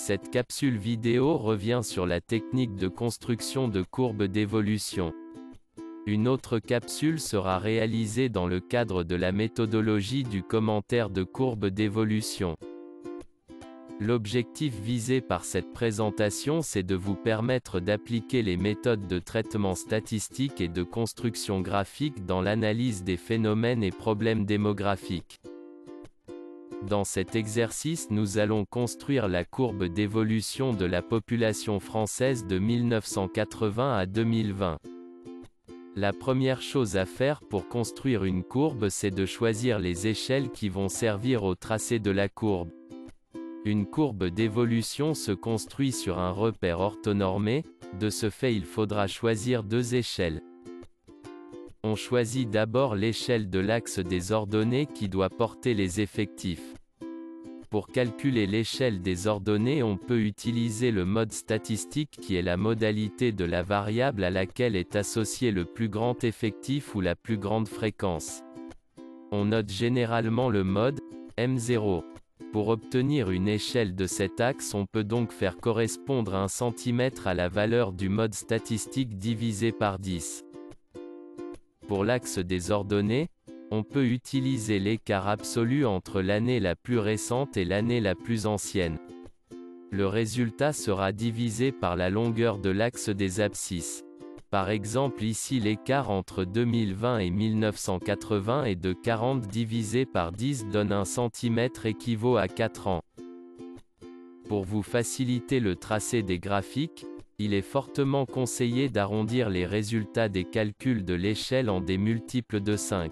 Cette capsule vidéo revient sur la technique de construction de courbes d'évolution. Une autre capsule sera réalisée dans le cadre de la méthodologie du commentaire de courbe d'évolution. L'objectif visé par cette présentation, c'est de vous permettre d'appliquer les méthodes de traitement statistique et de construction graphique dans l'analyse des phénomènes et problèmes démographiques. Dans cet exercice, nous allons construire la courbe d'évolution de la population française de 1980 à 2020. La première chose à faire pour construire une courbe, c'est de choisir les échelles qui vont servir au tracé de la courbe. Une courbe d'évolution se construit sur un repère orthonormé, de ce fait il faudra choisir deux échelles. On choisit d'abord l'échelle de l'axe des ordonnées qui doit porter les effectifs. Pour calculer l'échelle des ordonnées, on peut utiliser le mode statistique qui est la modalité de la variable à laquelle est associé le plus grand effectif ou la plus grande fréquence. On note généralement le mode M0. Pour obtenir une échelle de cet axe, on peut donc faire correspondre 1 cm à la valeur du mode statistique divisé par 10. Pour l'axe des ordonnées, on peut utiliser l'écart absolu entre l'année la plus récente et l'année la plus ancienne. Le résultat sera divisé par la longueur de l'axe des abscisses. Par exemple ici l'écart entre 2020 et 1980 est de 40 divisé par 10 donne 1 cm équivaut à 4 ans. Pour vous faciliter le tracé des graphiques, il est fortement conseillé d'arrondir les résultats des calculs de l'échelle en des multiples de 5.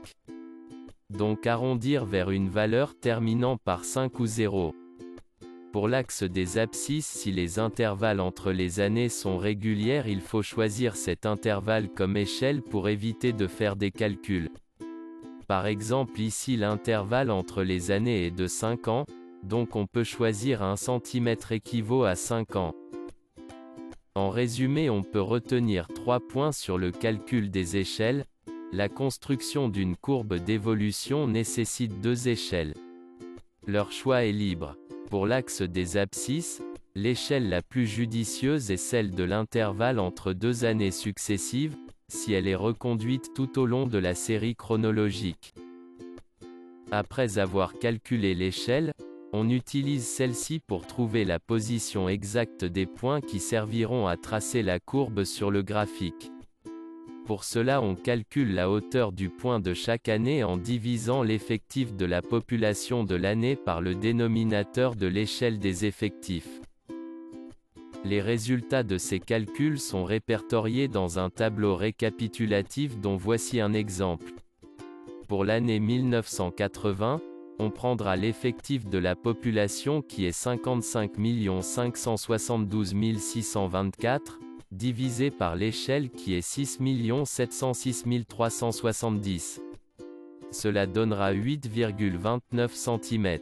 Donc arrondir vers une valeur terminant par 5 ou 0. Pour l'axe des abscisses, si les intervalles entre les années sont régulières, il faut choisir cet intervalle comme échelle pour éviter de faire des calculs. Par exemple ici l'intervalle entre les années est de 5 ans, donc on peut choisir 1 cm équivaut à 5 ans. En résumé, on peut retenir 3 points sur le calcul des échelles. La construction d'une courbe d'évolution nécessite deux échelles. Leur choix est libre. Pour l'axe des abscisses, l'échelle la plus judicieuse est celle de l'intervalle entre deux années successives, si elle est reconduite tout au long de la série chronologique. Après avoir calculé l'échelle, on utilise celle-ci pour trouver la position exacte des points qui serviront à tracer la courbe sur le graphique. Pour cela, on calcule la hauteur du point de chaque année en divisant l'effectif de la population de l'année par le dénominateur de l'échelle des effectifs. Les résultats de ces calculs sont répertoriés dans un tableau récapitulatif dont voici un exemple. Pour l'année 1980, on prendra l'effectif de la population qui est 55 572 624, divisé par l'échelle qui est 6 706 370. Cela donnera 8,29 cm.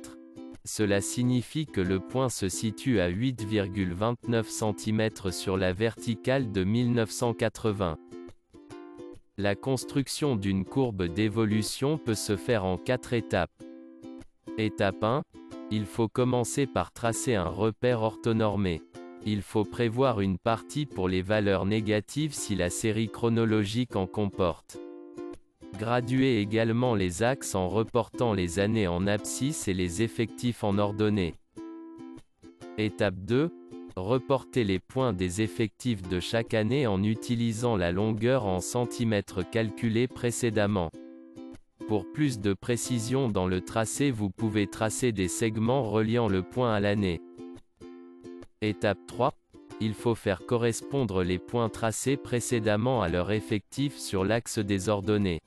Cela signifie que le point se situe à 8,29 cm sur la verticale de 1980. La construction d'une courbe d'évolution peut se faire en 4 étapes. Étape 1. Il faut commencer par tracer un repère orthonormé. Il faut prévoir une partie pour les valeurs négatives si la série chronologique en comporte. Graduer également les axes en reportant les années en abscisse et les effectifs en ordonnée. Étape 2. Reporter les points des effectifs de chaque année en utilisant la longueur en centimètres calculée précédemment. Pour plus de précision dans le tracé, vous pouvez tracer des segments reliant le point à l'année. Étape 3. Il faut faire correspondre les points tracés précédemment à leur effectif sur l'axe des ordonnées.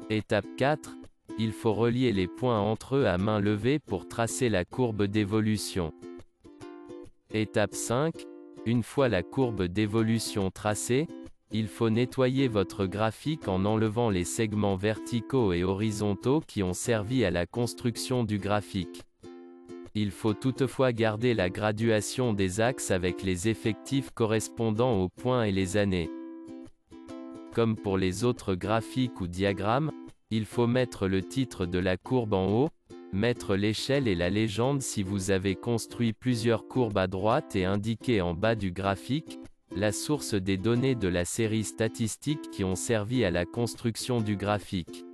Étape 4. Il faut relier les points entre eux à main levée pour tracer la courbe d'évolution. Étape 5. Une fois la courbe d'évolution tracée, il faut nettoyer votre graphique en enlevant les segments verticaux et horizontaux qui ont servi à la construction du graphique. Il faut toutefois garder la graduation des axes avec les effectifs correspondant aux points et les années. Comme pour les autres graphiques ou diagrammes, il faut mettre le titre de la courbe en haut, Mettre l'échelle et la légende. Si vous avez construit plusieurs courbes à droite et indiqué en bas du graphique, la source des données de la série statistique qui ont servi à la construction du graphique.